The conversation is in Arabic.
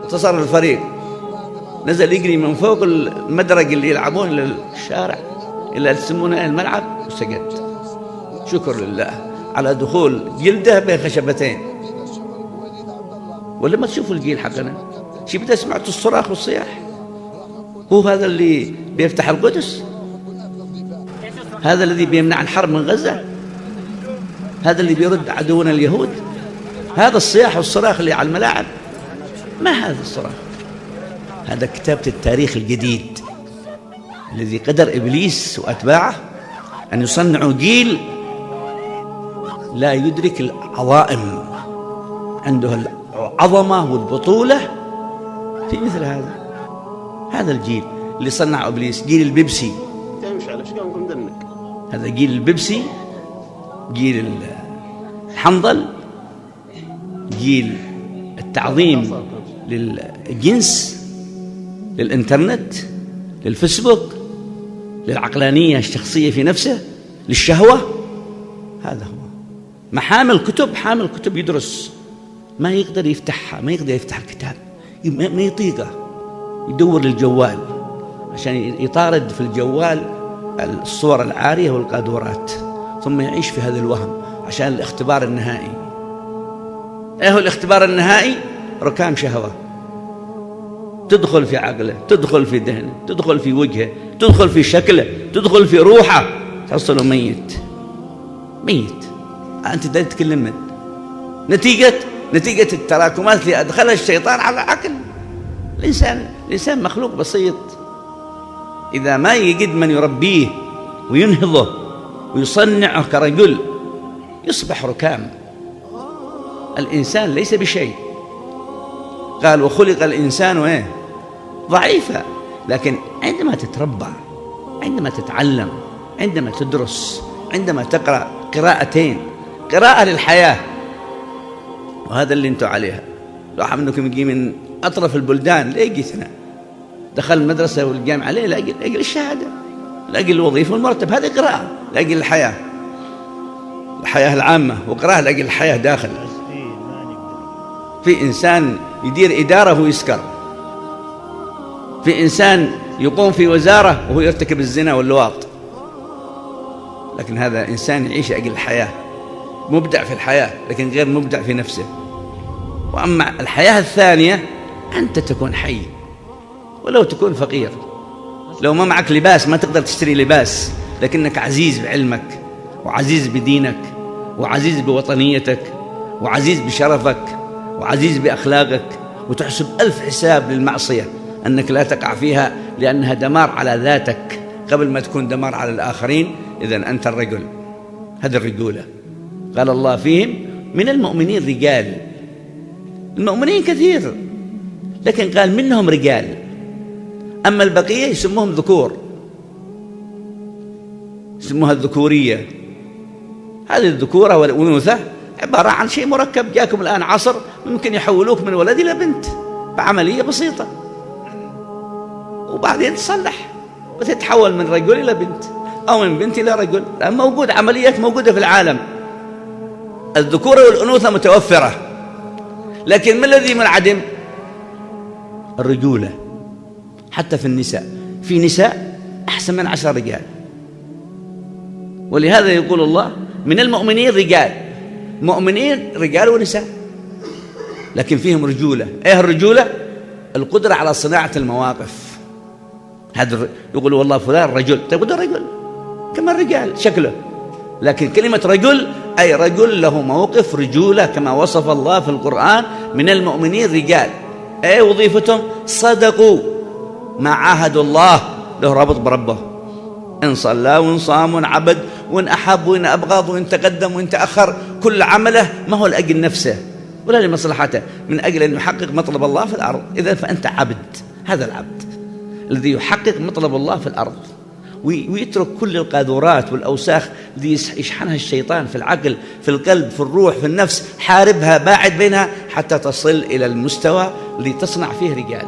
اتصل الفريق، نزل يجري من فوق المدرج اللي يلعبون للشارع إلى يسمونه الملعب وسجد شكر لله على دخول جلده بين خشبتين. ولما تشوفوا الجيل حقنا شبت سمعتوا الصراخ والصياح؟ هو هذا اللي بيفتح القدس؟ هذا الذي بيمنع الحرب من غزة؟ هذا اللي بيرد عدونا اليهود؟ هذا الصياح والصراخ اللي على الملاعب؟ ما هذا الصراخ؟ هذا كتابة التاريخ الجديد الذي قدر إبليس وأتباعه أن يصنعوا جيل لا يدرك العظائم، عنده العظمة والبطولة في مثل هذا الجيل اللي صنع إبليس، جيل البيبسي. هذا جيل البيبسي، جيل الحنظل، جيل التعظيم للجنس، للإنترنت، للفيسبوك، للعقلانية الشخصية في نفسه، للشهوة. هذا هو محامل كتب، حامل كتب يدرس، ما يقدر يفتحها، ما يقدر يفتح الكتاب، ما يطيقه، يدور للجوال عشان يطارد في الجوال الصور العارية والقاذورات، ثم يعيش في هذا الوهم عشان الاختبار النهائي. ايه هو الاختبار النهائي؟ ركام شهوة تدخل في عقله، تدخل في ذهنه، تدخل في وجهه، تدخل في شكله، تدخل في روحه، تحصله ميت. أنت دا تتكلم من نتيجة التراكمات اللي أدخلها الشيطان على العقل. الإنسان مخلوق بسيط، إذا ما يجد من يربيه وينهضه ويصنعه كرجل يصبح ركام. الإنسان ليس بشيء، قال وخلق الإنسان ضعيفا، لكن عندما تتربى، عندما تتعلم، عندما تدرس، عندما تقرأ قراءتين، قراءة للحياة، وهذا اللي انتم عليها. واحد منكم يجي من أطرف البلدان لا يجي سنة، دخل المدرسة والجامعة ليه؟ لأجل الشهادة، لأجل الوظيفة والمرتب، هذه قراءة لأجل الحياة العامة، وقراءة لأجل الحياة داخل. في إنسان يدير إدارة وهو يسكر، في إنسان يقوم في وزارة وهو يرتكب الزنا واللواط، لكن هذا إنسان يعيش أجل الحياة، مبدع في الحياة لكن غير مبدع في نفسه. وأما الحياة الثانية أنت تكون حي ولو تكون فقير، لو ما معك لباس ما تقدر تشتري لباس، لكنك عزيز بعلمك وعزيز بدينك وعزيز بوطنيتك وعزيز بشرفك وعزيز بأخلاقك، وتحسب 1000 حساب للمعصية أنك لا تقع فيها لأنها دمار على ذاتك قبل ما تكون دمار على الآخرين. إذن أنت الرجل، هذه الرجولة. قال الله فيهم من المؤمنين رجال، المؤمنين كثير لكن قال منهم رجال، أما البقية يسموهم ذكور، يسموها الذكورية. هذه الذكورة والأنوثة عبارة عن شيء مركب. جاكم الآن عصر ممكن يحولوك من ولد إلى بنت بعملية بسيطة، وبعدين تصلح وتتحول من رجل إلى بنت أو من بنت إلى رجل. موجود، عمليات موجودة في العالم، الذكورة والأنوثة متوفرة، لكن ما الذي منعدم؟ الرجولة. حتى في النساء، في نساء أحسن من 10 رجال، ولهذا يقول الله من المؤمنين رجال، مؤمنين رجال ونساء لكن فيهم رجولة. ايه الرجولة؟ القدرة على صناعة المواقف. هذا يقول والله فلان رجل، تقول ده رجل كما الرجال شكله، لكن كلمة رجل أي رجل له موقف رجولة كما وصف الله في القرآن من المؤمنين رجال. ايه وظيفتهم؟ صدقوا ما عاهدوا الله، له رابط بربه، إن صلى وإن صام وإن عبد وإن أحب وإن أبغض وإن تقدم وإن تأخر، كل عمله ما هو لأجل نفسه ولا لمصلحته، من أجل أن يحقق مطلب الله في الأرض. إذن فأنت عبد، هذا العبد الذي يحقق مطلب الله في الأرض ويترك كل القاذورات والأوساخ التي يشحنها الشيطان في العقل، في القلب، في الروح، في النفس. حاربها، باعد بينها حتى تصل إلى المستوى الذي تصنع فيه رجال.